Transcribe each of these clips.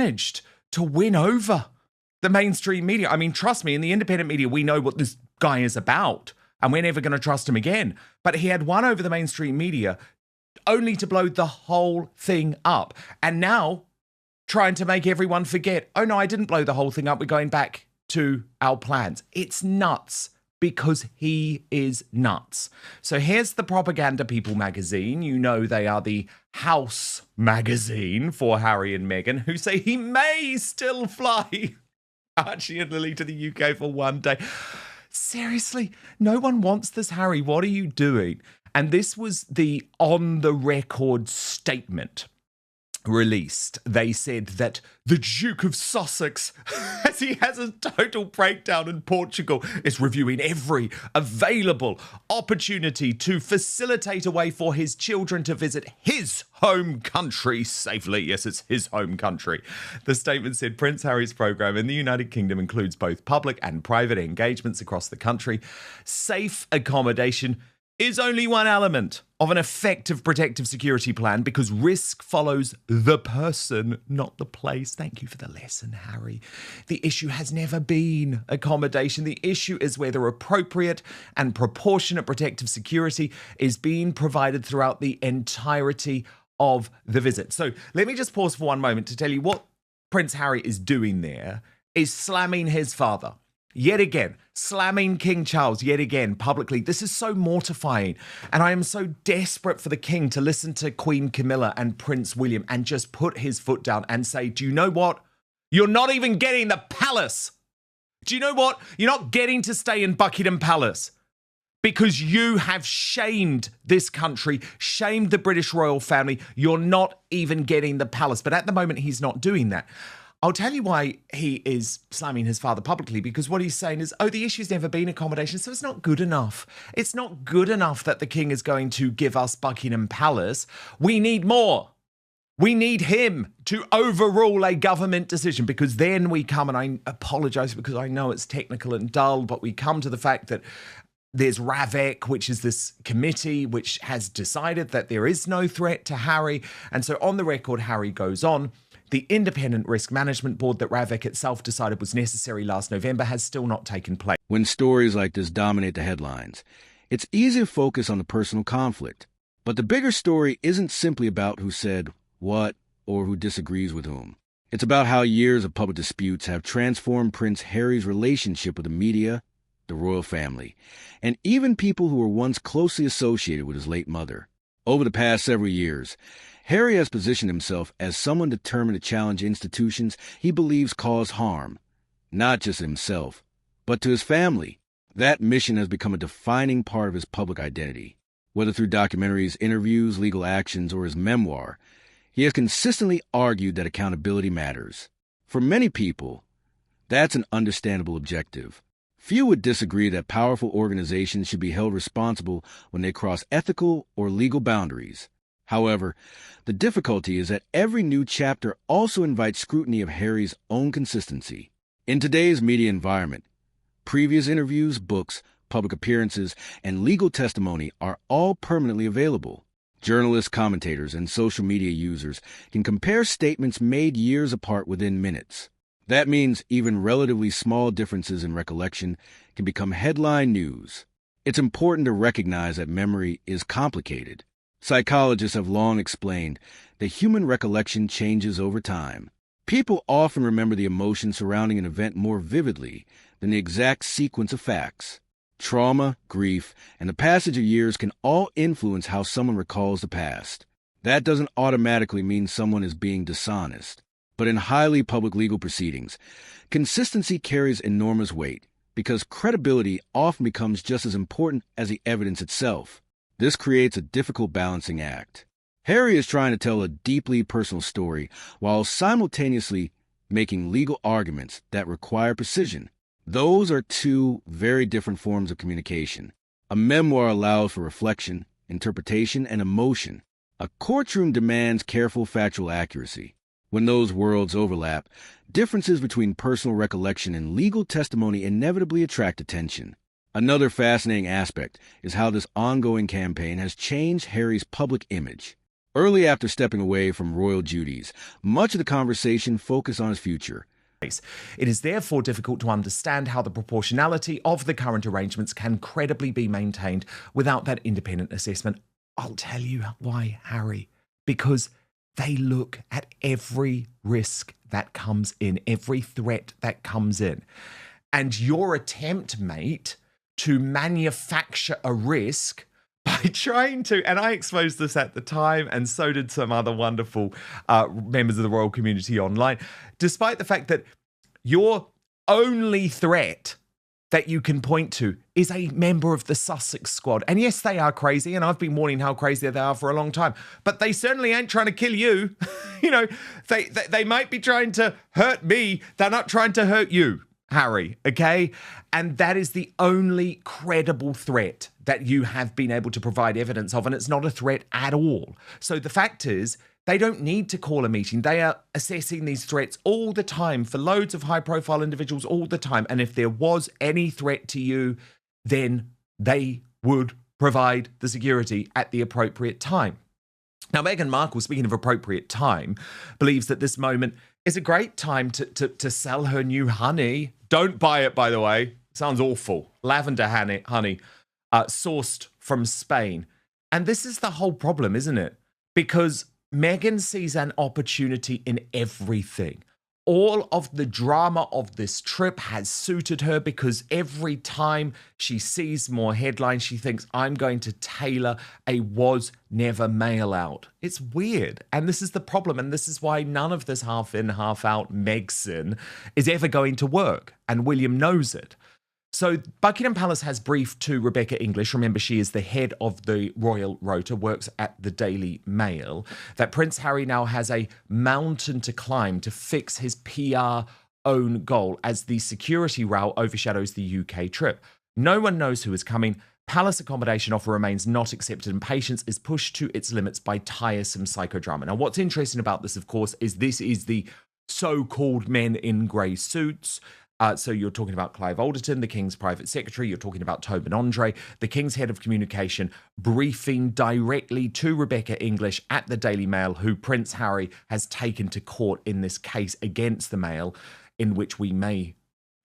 managed to win over the mainstream media. I mean, trust me, in the independent media, we know what this guy is about, and we're never going to trust him again. But he had won over the mainstream media only to blow the whole thing up. And now trying to make everyone forget, oh no, I didn't blow the whole thing up. We're going back to our plans. It's nuts because he is nuts. So here's the Propaganda People magazine. You know they are the house magazine for Harry and Meghan, who say he may still fly Archie and Lily to the UK for one day. Seriously, no one wants this, Harry. What are you doing? And this was the on-the-record statement released. They said that the Duke of Sussex, as he has a total breakdown in Portugal, is reviewing every available opportunity to facilitate a way for his children to visit his home country safely. Yes, it's his home country. The statement said Prince Harry's programme in the United Kingdom includes both public and private engagements across the country. Safe accommodation is only one element of an effective protective security plan because risk follows the person, not the place. Thank you for the lesson, Harry. The issue has never been accommodation. The issue is whether appropriate and proportionate protective security is being provided throughout the entirety of the visit. So let me just pause for one moment to tell you what Prince Harry is doing there is slamming his father. Yet again, slamming King Charles yet again publicly. This is so mortifying. And I am so desperate for the king to listen to Queen Camilla and Prince William and just put his foot down and say, do you know what? You're not even getting the palace. Do you know what? You're not getting to stay in Buckingham Palace because you have shamed this country, shamed the British royal family. You're not even getting the palace. But at the moment, he's not doing that. I'll tell you why he is slamming his father publicly, because what he's saying is, oh, the issue's never been accommodation, so it's not good enough. It's not good enough that the king is going to give us Buckingham Palace. We need more. We need him to overrule a government decision, because then we come, and I apologise because I know it's technical and dull, but we come to the fact that there's RAVEC, which is this committee which has decided that there is no threat to Harry. And so on the record, Harry goes on, the independent risk management board that RAVEC itself decided was necessary last November has still not taken place. When stories like this dominate the headlines, it's easy to focus on the personal conflict. But the bigger story isn't simply about who said what or who disagrees with whom. It's about how years of public disputes have transformed Prince Harry's relationship with the media, the royal family, and even people who were once closely associated with his late mother. Over the past several years, Harry has positioned himself as someone determined to challenge institutions he believes cause harm, not just himself, but to his family. That mission has become a defining part of his public identity. Whether through documentaries, interviews, legal actions, or his memoir, he has consistently argued that accountability matters. For many people, that's an understandable objective. Few would disagree that powerful organizations should be held responsible when they cross ethical or legal boundaries. However, the difficulty is that every new chapter also invites scrutiny of Harry's own consistency. In today's media environment, previous interviews, books, public appearances, and legal testimony are all permanently available. Journalists, commentators, and social media users can compare statements made years apart within minutes. That means even relatively small differences in recollection can become headline news. It's important to recognize that memory is complicated. Psychologists have long explained that human recollection changes over time. People often remember the emotions surrounding an event more vividly than the exact sequence of facts. Trauma, grief, and the passage of years can all influence how someone recalls the past. That doesn't automatically mean someone is being dishonest. But in highly public legal proceedings, consistency carries enormous weight because credibility often becomes just as important as the evidence itself. This creates a difficult balancing act. Harry is trying to tell a deeply personal story while simultaneously making legal arguments that require precision. Those are two very different forms of communication. A memoir allows for reflection, interpretation, and emotion. A courtroom demands careful factual accuracy. When those worlds overlap, differences between personal recollection and legal testimony inevitably attract attention. Another fascinating aspect is how this ongoing campaign has changed Harry's public image. Early after stepping away from royal duties, much of the conversation focused on his future. It is therefore difficult to understand how the proportionality of the current arrangements can credibly be maintained without that independent assessment. I'll tell you why, Harry. Because they look at every risk that comes in, every threat that comes in. And your attempt, mate, to manufacture a risk by trying to, and I exposed this at the time, and so did some other wonderful members of the royal community online, despite the fact that your only threat that you can point to is a member of the Sussex squad. And yes, they are crazy, and I've been warning how crazy they are for a long time, but they certainly ain't trying to kill you. You know, they might be trying to hurt me. They're not trying to hurt you, Harry, okay? And that is the only credible threat that you have been able to provide evidence of, and it's not a threat at all. So the fact is, they don't need to call a meeting. They are assessing these threats all the time for loads of high-profile individuals all the time. And if there was any threat to you, then they would provide the security at the appropriate time. Now, Meghan Markle, speaking of appropriate time, believes that this moment is a great time to sell her new honey. Don't buy it, by the way. Sounds awful. Lavender honey sourced from Spain. And this is the whole problem, isn't it? Because Meghan sees an opportunity in everything. All of the drama of this trip has suited her because every time she sees more headlines, she thinks, I'm going to tailor a was never mail out. It's weird. And this is the problem. And this is why none of this half in, half out Megxit is ever going to work. And William knows it. So Buckingham Palace has briefed to Rebecca English, remember she is the head of the Royal Rota, works at the Daily Mail, that Prince Harry now has a mountain to climb to fix his PR own goal as the security row overshadows the UK trip. No one knows who is coming. Palace accommodation offer remains not accepted and patience is pushed to its limits by tiresome psychodrama. Now, what's interesting about this, of course, is this is the so-called men in grey suits. So you're talking about Clive Alderton, the King's private secretary. You're talking about Tobin Andre, the King's head of communication, briefing directly to Rebecca English at the Daily Mail, who Prince Harry has taken to court in this case against the Mail, in which we may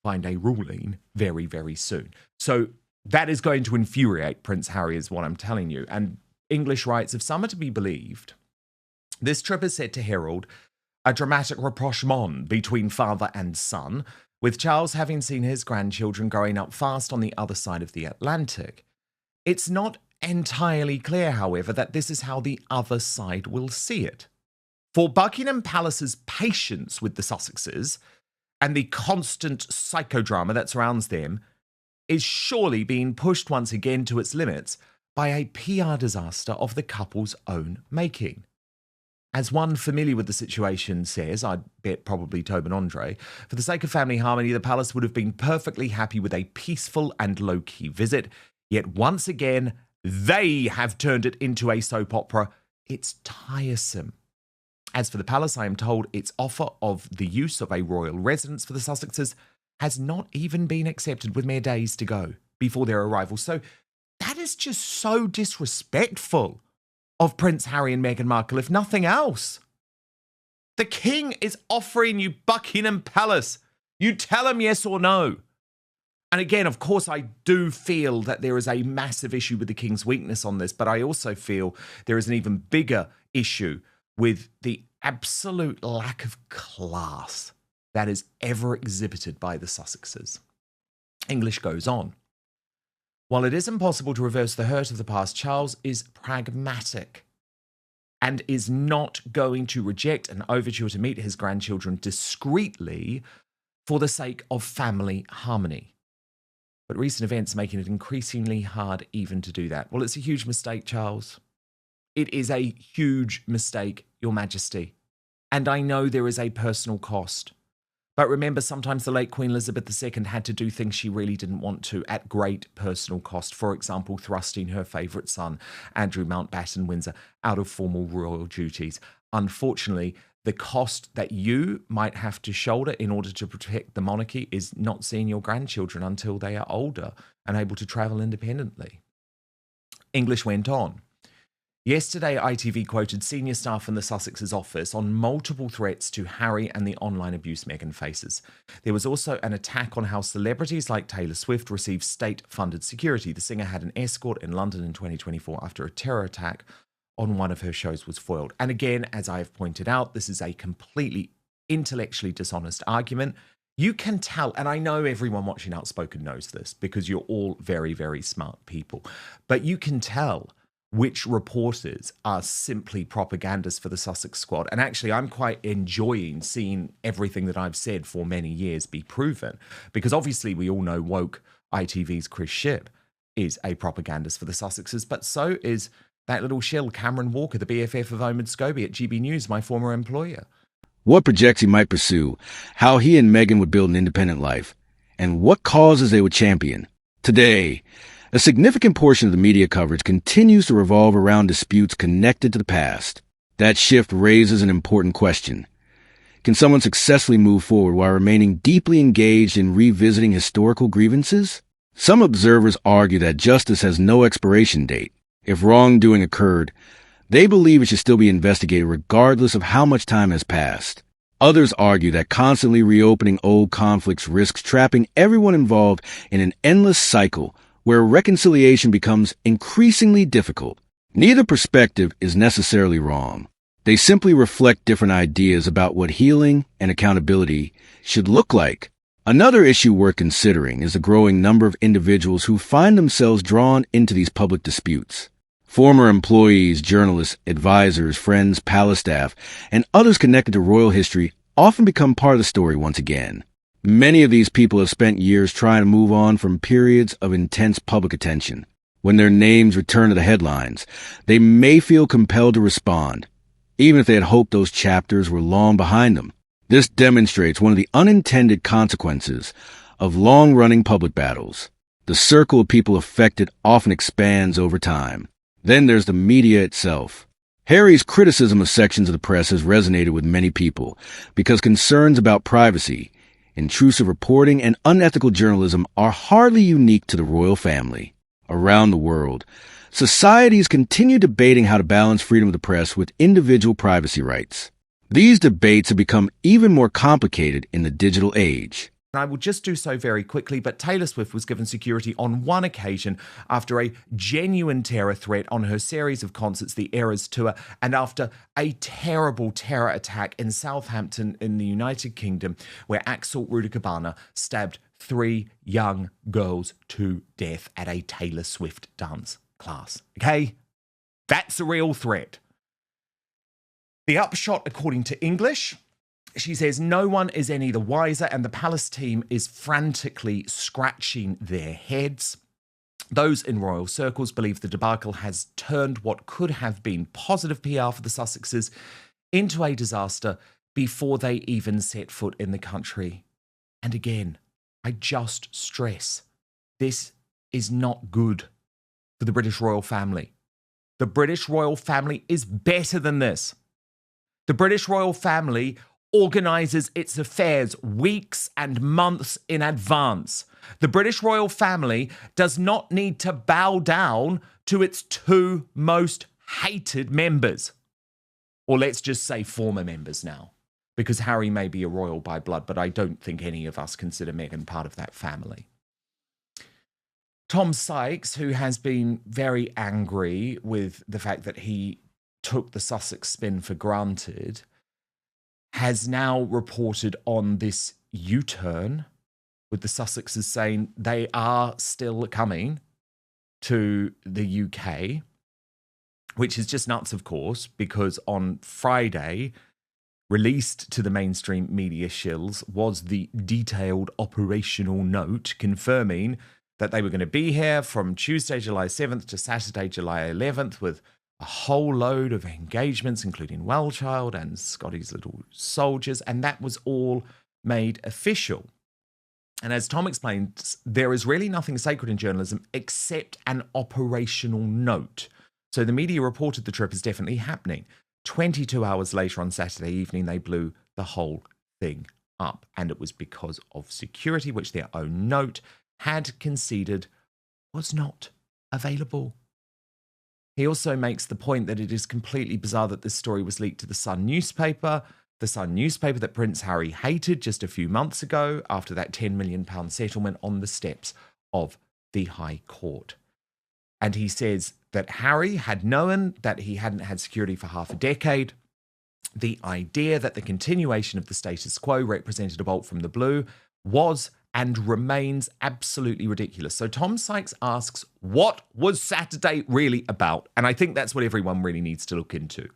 find a ruling very, very soon. So that is going to infuriate Prince Harry, is what I'm telling you. And English writes, if some are to be believed, this trip is set to herald a dramatic rapprochement between father and son, with Charles having seen his grandchildren growing up fast on the other side of the Atlantic. It's not entirely clear, however, that this is how the other side will see it. For Buckingham Palace's patience with the Sussexes and the constant psychodrama that surrounds them is surely being pushed once again to its limits by a PR disaster of the couple's own making. As one familiar with the situation says, I'd bet probably Tobin Andre, for the sake of family harmony, the palace would have been perfectly happy with a peaceful and low-key visit. Yet once again, they have turned it into a soap opera. It's tiresome. As for the palace, I am told its offer of the use of a royal residence for the Sussexes has not even been accepted with mere days to go before their arrival. So that is just so disrespectful of Prince Harry and Meghan Markle, if nothing else. The king is offering you Buckingham Palace. You tell him yes or no. And again, of course, I do feel that there is a massive issue with the king's weakness on this, but I also feel there is an even bigger issue with the absolute lack of class that is ever exhibited by the Sussexes. English goes on. While it is impossible to reverse the hurt of the past, Charles is pragmatic and is not going to reject an overture to meet his grandchildren discreetly for the sake of family harmony. But recent events making it increasingly hard even to do that. Well, it's a huge mistake, Charles. It is a huge mistake, Your Majesty. And I know there is a personal cost. But remember, sometimes the late Queen Elizabeth II had to do things she really didn't want to at great personal cost. For example, thrusting her favourite son, Andrew Mountbatten Windsor, out of formal royal duties. Unfortunately, the cost that you might have to shoulder in order to protect the monarchy is not seeing your grandchildren until they are older and able to travel independently. English went on. Yesterday, ITV quoted senior staff in the Sussex's office on multiple threats to Harry and the online abuse Meghan faces. There was also an attack on how celebrities like Taylor Swift receive state-funded security. The singer had an escort in London in 2024 after a terror attack on one of her shows was foiled. And again, as I have pointed out, this is a completely intellectually dishonest argument. You can tell, and I know everyone watching Outspoken knows this because you're all very, very smart people, but you can tell which reporters are simply propagandists for the Sussex squad. And actually, I'm quite enjoying seeing everything that I've said for many years be proven, because obviously we all know woke ITV's Chris Shipp is a propagandist for the Sussexes, but so is that little shill Cameron Walker, the BFF of Omid Scobie at GB News, my former employer. What projects he might pursue, how he and Meghan would build an independent life, and what causes they would champion. Today, a significant portion of the media coverage continues to revolve around disputes connected to the past. That shift raises an important question. Can someone successfully move forward while remaining deeply engaged in revisiting historical grievances? Some observers argue that justice has no expiration date. If wrongdoing occurred, they believe it should still be investigated regardless of how much time has passed. Others argue that constantly reopening old conflicts risks trapping everyone involved in an endless cycle where reconciliation becomes increasingly difficult. Neither perspective is necessarily wrong. They simply reflect different ideas about what healing and accountability should look like. Another issue worth considering is the growing number of individuals who find themselves drawn into these public disputes. Former employees, journalists, advisors, friends, palace staff, and others connected to royal history often become part of the story once again. Many of these people have spent years trying to move on from periods of intense public attention. When their names return to the headlines, they may feel compelled to respond, even if they had hoped those chapters were long behind them. This demonstrates one of the unintended consequences of long-running public battles. The circle of people affected often expands over time. Then there's the media itself. Harry's criticism of sections of the press has resonated with many people because concerns about privacy, intrusive reporting, and unethical journalism are hardly unique to the royal family. Around the world, societies continue debating how to balance freedom of the press with individual privacy rights. These debates have become even more complicated in the digital age. I will just do so very quickly, but Taylor Swift was given security on one occasion after a genuine terror threat on her series of concerts, the Eras Tour, and after a terrible terror attack in Southampton in the United Kingdom, where Axel Rudakabana stabbed 3 young girls to death at a Taylor Swift dance class. Okay? That's a real threat. The upshot, according to English, she says no one is any the wiser and the palace team is frantically scratching their heads. Those in royal circles believe the debacle has turned what could have been positive PR for the Sussexes into a disaster before they even set foot in the country. And again, I just stress, this is not good for the British royal family. The British royal family is better than this. The British royal family organises its affairs weeks and months in advance. The British royal family does not need to bow down to its 2 most hated members. Or let's just say former members now, because Harry may be a royal by blood, but I don't think any of us consider Meghan part of that family. Tom Sykes, who has been very angry with the fact that he took the Sussex spin for granted, has now reported on this U-turn, with the Sussexes saying they are still coming to the UK, which is just nuts, of course, because on Friday, released to the mainstream media shills, was the detailed operational note confirming that they were going to be here from Tuesday, July 7th to Saturday, July 11th, with a whole load of engagements, including Wellchild and Scotty's Little Soldiers, and that was all made official. And as Tom explains, there is really nothing sacred in journalism except an operational note. So the media reported the trip is definitely happening. 22 hours later on Saturday evening, they blew the whole thing up. And it was because of security, which their own note had conceded was not available. He also makes the point that it is completely bizarre that this story was leaked to the Sun newspaper that Prince Harry hated just a few months ago after that £10 million settlement on the steps of the High Court. And he says that Harry had known that he hadn't had security for half a decade. The idea that the continuation of the status quo represented a bolt from the blue was and remains absolutely ridiculous. So Tom Sykes asks, what was Saturday really about? And I think that's what everyone really needs to look into.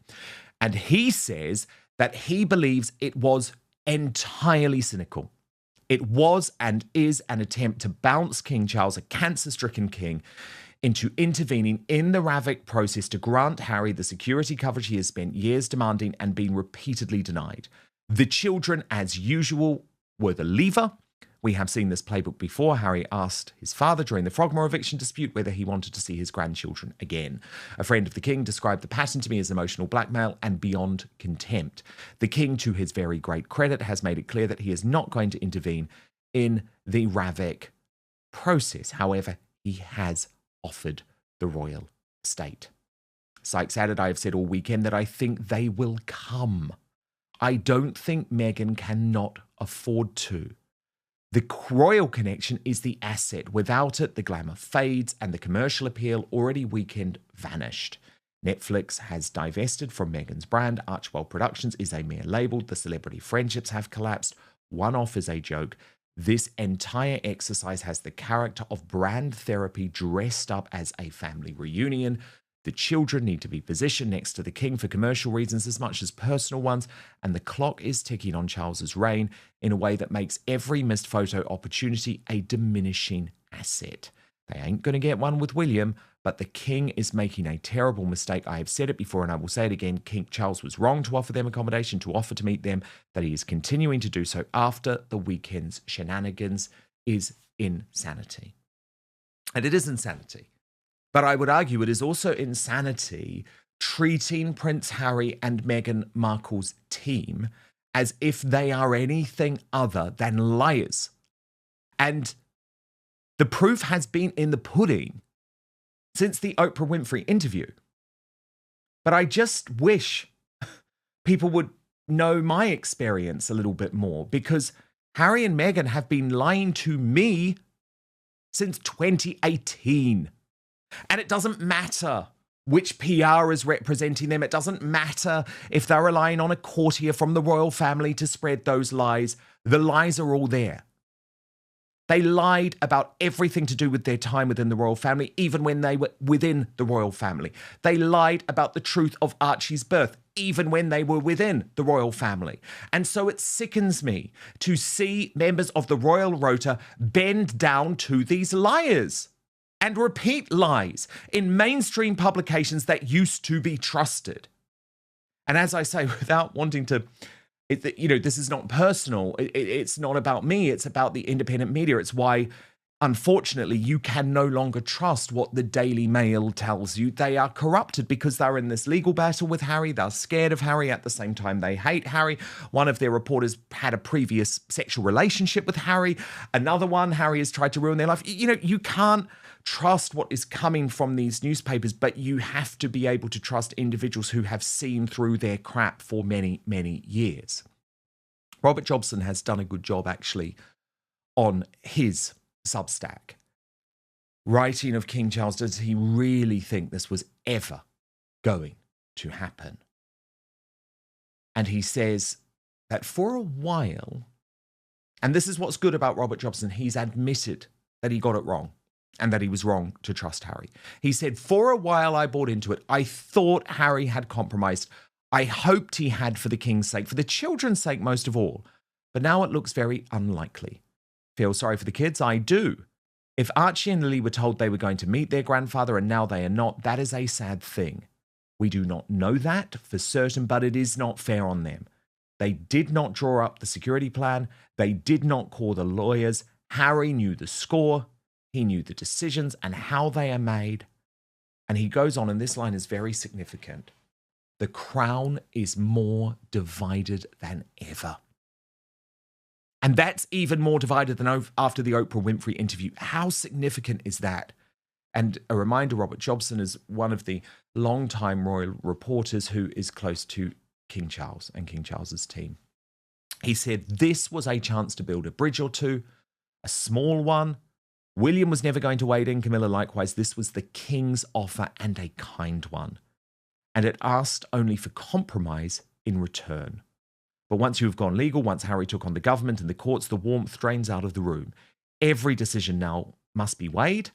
And he says that he believes it was entirely cynical. It was and is an attempt to bounce King Charles, a cancer-stricken king, into intervening in the RAVIC process to grant Harry the security coverage he has spent years demanding and been repeatedly denied. The children, as usual, were the lever. We have seen this playbook before. Harry asked his father during the Frogmore eviction dispute whether he wanted to see his grandchildren again. A friend of the king described the pattern to me as emotional blackmail and beyond contempt. The king, to his very great credit, has made it clear that he is not going to intervene in the RAVIC process. However, he has offered the royal estate. Sykes added, I have said all weekend that I think they will come. I don't think Meghan cannot afford to. The royal connection is the asset. Without it, the glamour fades and the commercial appeal already weekend vanished. Netflix has divested from Meghan's brand. Archwell Productions is a mere label. The celebrity friendships have collapsed. One off is a joke. This entire exercise has the character of brand therapy dressed up as a family reunion. The children need to be positioned next to the king for commercial reasons as much as personal ones, and the clock is ticking on Charles's reign in a way that makes every missed photo opportunity a diminishing asset. They ain't going to get one with William, but the king is making a terrible mistake. I have said it before and I will say it again. King Charles was wrong to offer them accommodation, to offer to meet them. That he is continuing to do so after the weekend's shenanigans is insanity. And it is insanity. But I would argue it is also insanity treating Prince Harry and Meghan Markle's team as if they are anything other than liars. And the proof has been in the pudding since the Oprah Winfrey interview. But I just wish people would know my experience a little bit more, because Harry and Meghan have been lying to me since 2018. And it doesn't matter which PR is representing them. It doesn't matter if they're relying on a courtier from the royal family to spread those lies. The lies are all there. They lied about everything to do with their time within the royal family, even when they were within the royal family. They lied about the truth of Archie's birth, even when they were within the royal family. And so it sickens me to see members of the royal rota bend down to these liars and repeat lies in mainstream publications that used to be trusted. And as I say, without wanting to, this is not personal. It's not about me. It's about the independent media. It's why, unfortunately, you can no longer trust what the Daily Mail tells you. They are corrupted because they're in this legal battle with Harry. They're scared of Harry. At the same time, they hate Harry. One of their reporters had a previous sexual relationship with Harry. Another one, Harry has tried to ruin their life. You can't trust what is coming from these newspapers, but you have to be able to trust individuals who have seen through their crap for many, many years. Robert Jobson has done a good job, actually, on his Substack. Writing of King Charles, does he really think this was ever going to happen? And he says that for a while, and this is what's good about Robert Jobson, he's admitted that he got it wrong and that he was wrong to trust Harry. He said, for a while I bought into it. I thought Harry had compromised. I hoped he had, for the king's sake, for the children's sake most of all. But now it looks very unlikely. Feel sorry for the kids? I do. If Archie and Lily were told they were going to meet their grandfather and now they are not, that is a sad thing. We do not know that for certain, but it is not fair on them. They did not draw up the security plan. They did not call the lawyers. Harry knew the score. He knew the decisions and how they are made. And he goes on, and this line is very significant. The crown is more divided than ever. And that's even more divided than after the Oprah Winfrey interview. How significant is that? And a reminder, Robert Jobson is one of the long-time royal reporters who is close to King Charles and King Charles's team. He said this was a chance to build a bridge or two, a small one. William was never going to wade in, Camilla likewise. This was the king's offer, and a kind one. And it asked only for compromise in return. But once you have gone legal, once Harry took on the government and the courts, the warmth drains out of the room. Every decision now must be weighed.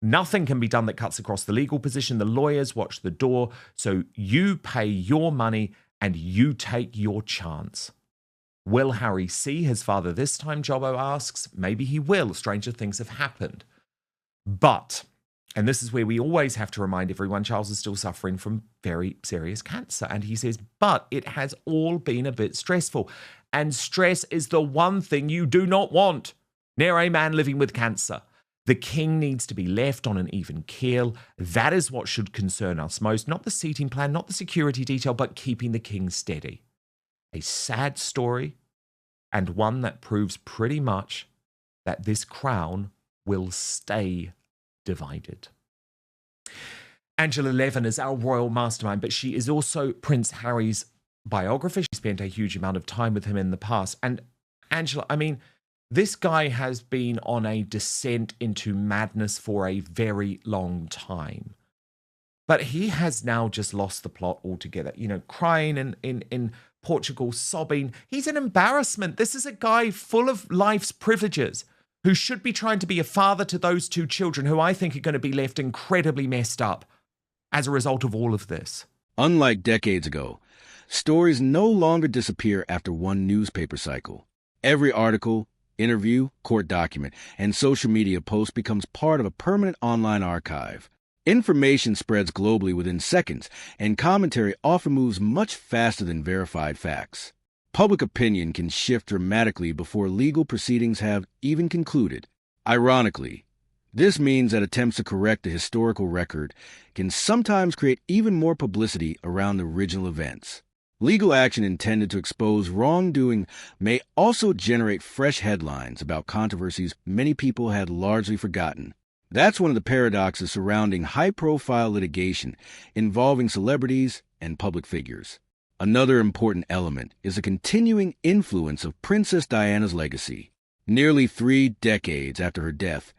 Nothing can be done that cuts across the legal position. The lawyers watch the door. So you pay your money and you take your chance. Will Harry see his father this time, Jobbo asks. Maybe he will. Stranger things have happened. But, and this is where we always have to remind everyone, Charles is still suffering from very serious cancer. And he says, but it has all been a bit stressful. And stress is the one thing you do not want near a man living with cancer. The king needs to be left on an even keel. That is what should concern us most. Not the seating plan, not the security detail, but keeping the king steady. A sad story, and one that proves pretty much that this crown will stay divided. Angela Levin is our royal mastermind, but she is also Prince Harry's biographer. She spent a huge amount of time with him in the past. And Angela, I mean, this guy has been on a descent into madness for a very long time. But he has now just lost the plot altogether. You know, crying in Portugal, sobbing. He's an embarrassment. This is a guy full of life's privileges who should be trying to be a father to those two children who I think are going to be left incredibly messed up as a result of all of this. Unlike decades ago, stories no longer disappear after one newspaper cycle. Every article, interview, court document, and social media post becomes part of a permanent online archive. Information spreads globally within seconds, and commentary often moves much faster than verified facts. Public opinion can shift dramatically before legal proceedings have even concluded. Ironically, this means that attempts to correct a historical record can sometimes create even more publicity around the original events. Legal action intended to expose wrongdoing may also generate fresh headlines about controversies many people had largely forgotten. That's one of the paradoxes surrounding high-profile litigation involving celebrities and public figures. Another important element is the continuing influence of Princess Diana's legacy. Nearly 3 decades after her death,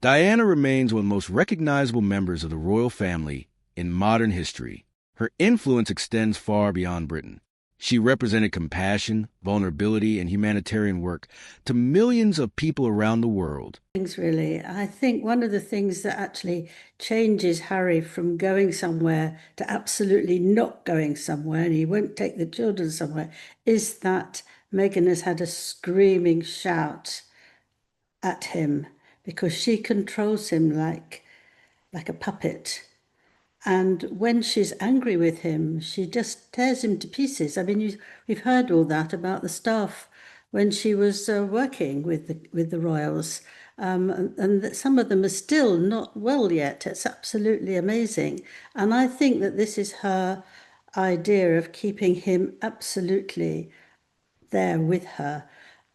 Diana remains one of the most recognizable members of the royal family in modern history. Her influence extends far beyond Britain. She represented compassion, vulnerability, and humanitarian work to millions of people around the world. Really, I think one of the things that actually changes Harry from going somewhere to absolutely not going somewhere, and he won't take the children somewhere, is that Meghan has had a screaming shout at him because she controls him like a puppet. And when she's angry with him, she just tears him to pieces. I mean, we've heard all that about the staff when she was working with the royals, and that some of them are still not well yet. It's absolutely amazing. And I think that this is her idea of keeping him absolutely there with her.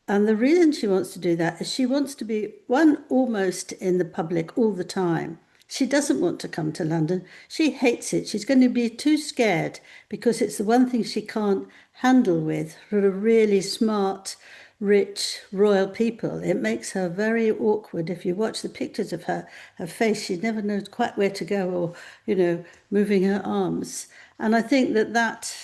And the reason she wants to do that is she wants to be, one, almost in the public all the time. She doesn't want to come to London. She hates it. She's going to be too scared because it's the one thing she can't handle with sort of really smart, rich, royal people. It makes her very awkward. If you watch the pictures of her face, she never knows quite where to go or, moving her arms. And I think that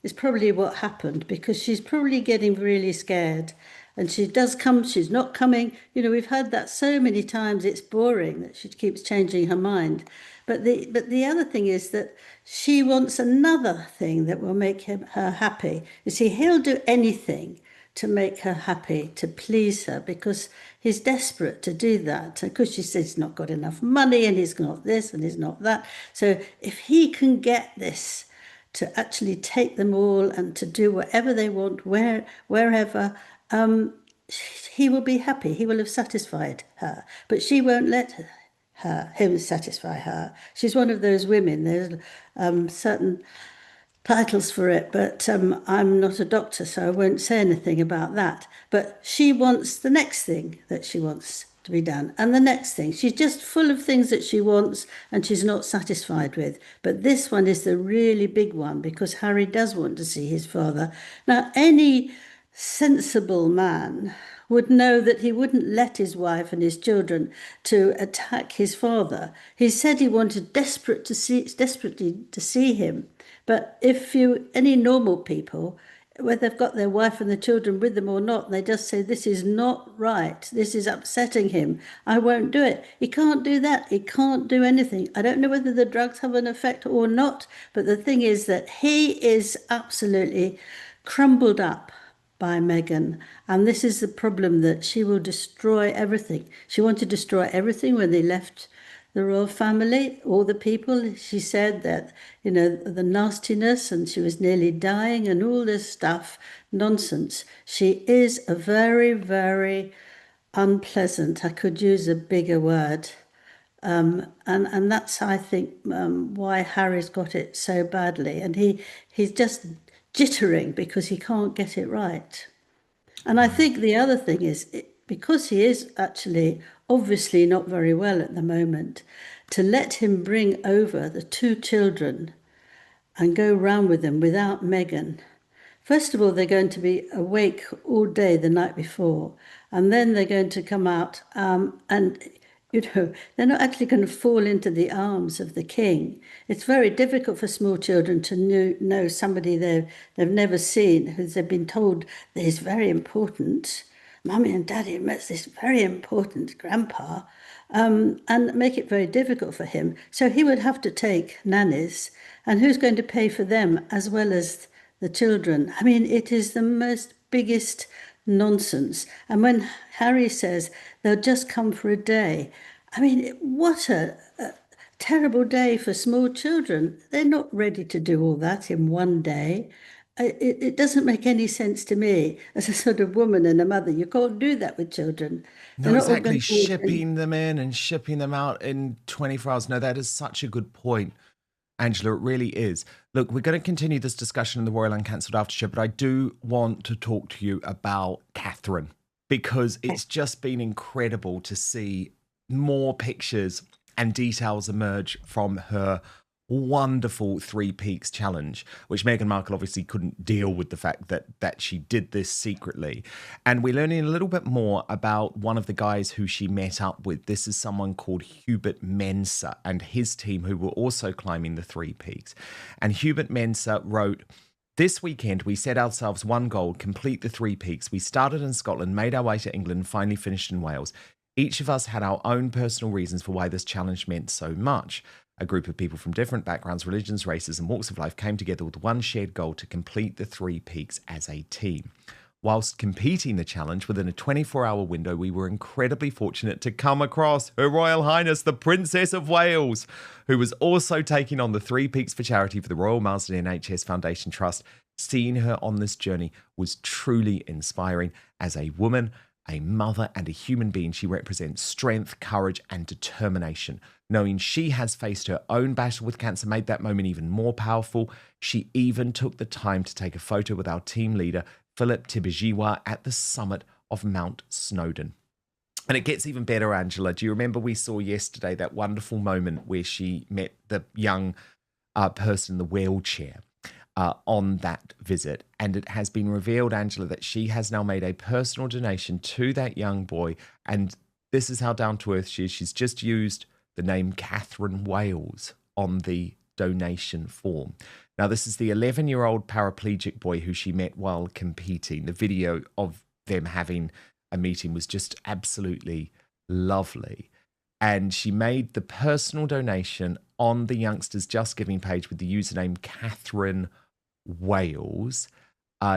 is probably what happened because she's probably getting really scared. And she does come, she's not coming. We've heard that so many times, it's boring that she keeps changing her mind. But the other thing is that she wants another thing that will make her happy. You see, he'll do anything to make her happy, to please her, because he's desperate to do that. Because she says he's not got enough money and he's not this and he's not that. So if he can get this to actually take them all and to do whatever they want, wherever, he will be happy. He will have satisfied her, but she won't let him satisfy her. She's one of those women. There's certain titles for it, but I'm not a doctor, so I won't say anything about that. But she wants the next thing that she wants to be done. And the next thing, she's just full of things that she wants and she's not satisfied with. But this one is the really big one because Harry does want to see his father. Now, any sensible man would know that he wouldn't let his wife and his children to attack his father. He said he wanted desperately to see him. But if you, any normal people, whether they've got their wife and the children with them or not, and they just say, this is not right, this is upsetting him, I won't do it. He can't do that. He can't do anything. I don't know whether the drugs have an effect or not, but the thing is that he is absolutely crumbled up by Meghan. And this is the problem, that she will destroy everything. She wanted to destroy everything when they left the royal family, all the people. She said that, the nastiness, and she was nearly dying and all this stuff, nonsense. She is a very, very unpleasant, I could use a bigger word. And that's, I think, why Harry's got it so badly. And he's just jittering because he can't get it right. And I think the other thing is, because he is actually obviously not very well at the moment, to let him bring over the two children and go round with them without Meghan. First of all, they're going to be awake all day the night before, and then they're going to come out and they're not actually going to fall into the arms of the king. It's very difficult for small children to know somebody they've never seen, who they've been told that is very important. Mummy and Daddy met this very important grandpa, and make it very difficult for him. So he would have to take nannies, and who's going to pay for them as well as the children? I mean, it is the most biggest nonsense. And when Harry says they'll just come for a day, I mean, what a terrible day for small children. They're not ready to do all that in one day. It doesn't make any sense to me as a sort of woman and a mother. You can't do that with children. No, exactly. Shipping them in and shipping them out in 24 hours. No, that is such a good point, Angela. It really is. Look, we're going to continue this discussion in the Royal Uncancelled After Show, but I do want to talk to you about Catherine, because it's just been incredible to see more pictures and details emerge from her wonderful Three Peaks challenge, which Meghan Markle obviously couldn't deal with the fact that she did this secretly. And we're learning a little bit more about one of the guys who she met up with. This is someone called Hubert Mensah and his team, who were also climbing the Three Peaks. And Hubert Mensah wrote, "This weekend, we set ourselves one goal: complete the Three Peaks. We started in Scotland, made our way to England, and finally finished in Wales. Each of us had our own personal reasons for why this challenge meant so much. A group of people from different backgrounds, religions, races, and walks of life came together with one shared goal: to complete the Three Peaks as a team. Whilst competing the challenge within a 24-hour window, we were incredibly fortunate to come across Her Royal Highness the Princess of Wales, who was also taking on the Three Peaks for charity for the Royal Marsden NHS Foundation Trust. Seeing her on this journey was truly inspiring. As a woman, a mother, and a human being, she represents strength, courage, and determination. Knowing she has faced her own battle with cancer made that moment even more powerful. She even took the time to take a photo with our team leader, Philip Tibijiwa, at the summit of Mount Snowdon." And it gets even better, Angela. Do you remember we saw yesterday that wonderful moment where she met the young person in the wheelchair on that visit? And it has been revealed, Angela, that she has now made a personal donation to that young boy. And this is how down to earth she is. She's just used the name Catherine Wales on the donation form. Now, this is the 11-year-old paraplegic boy who she met while competing. The video of them having a meeting was just absolutely lovely. And she made the personal donation on the youngster's Just Giving page with the username Catherine Wales.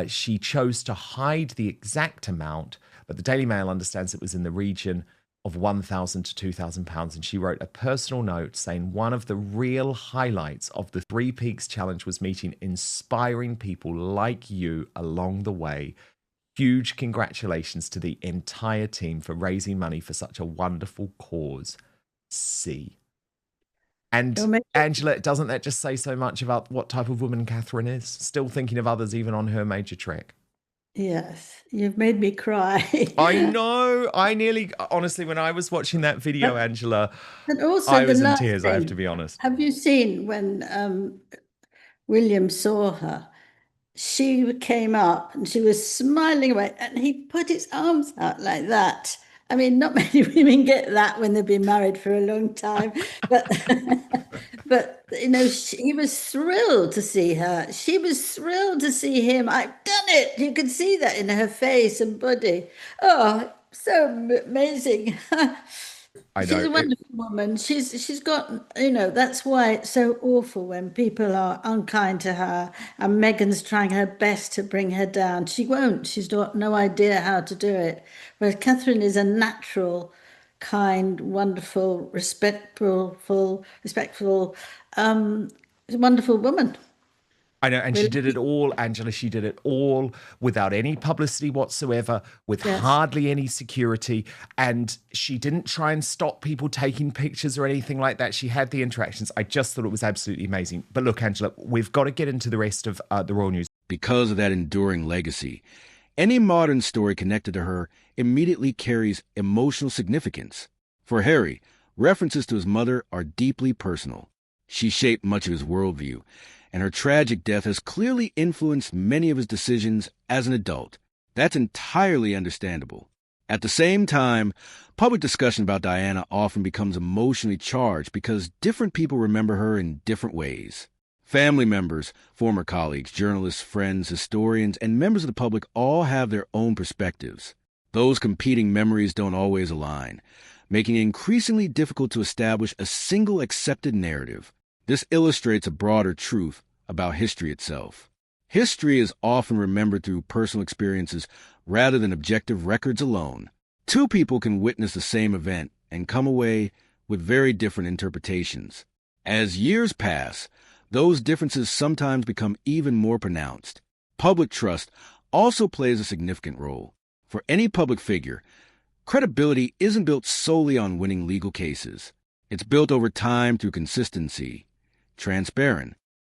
She chose to hide the exact amount, but the Daily Mail understands it was in the region of £1,000 to £2,000. And she wrote a personal note saying, "One of the real highlights of the Three Peaks Challenge was meeting inspiring people like you along the way. Huge congratulations to the entire team for raising money for such a wonderful cause. See." And Angela, doesn't that just say so much about what type of woman Catherine is? Still thinking of others even on her major trek. Yes, you've made me cry. I know. I nearly, honestly, when I was watching that video, Angela, And also I the was in last tears, I have to thing, be honest. have you seen when William saw her? She came up and she was smiling away, and he put his arms out like that. I mean, not many women get that when they've been married for a long time, but but he was thrilled to see her. She was thrilled to see him. I've done it. You could see that in her face and body. Oh, so amazing. I She's know. a wonderful woman. She's got, that's why it's so awful when people are unkind to her, and Meghan's trying her best to bring her down. She won't. She's got no idea how to do it. Whereas Catherine is a natural, kind, wonderful, respectful, um, wonderful woman. I know, and she Really. did it all, Angela. She did it all without any publicity whatsoever, with Yes. hardly any security. And she didn't try and stop people taking pictures or anything like that. She had the interactions. I just thought it was absolutely amazing. But look, Angela, we've got to get into the rest of the royal news. Because of that enduring legacy, any modern story connected to her immediately carries emotional significance. For Harry, references to his mother are deeply personal. She shaped much of his worldview, and her tragic death has clearly influenced many of his decisions as an adult. That's entirely understandable. At the same time, public discussion about Diana often becomes emotionally charged because different people remember her in different ways. Family members, former colleagues, journalists, friends, historians, and members of the public all have their own perspectives. Those competing memories don't always align, making it increasingly difficult to establish a single accepted narrative. This illustrates a broader truth about history itself. History is often remembered through personal experiences rather than objective records alone. Two people can witness the same event and come away with very different interpretations. As years pass, those differences sometimes become even more pronounced. Public trust also plays a significant role. For any public figure, credibility isn't built solely on winning legal cases. It's built over time through consistency, transparent,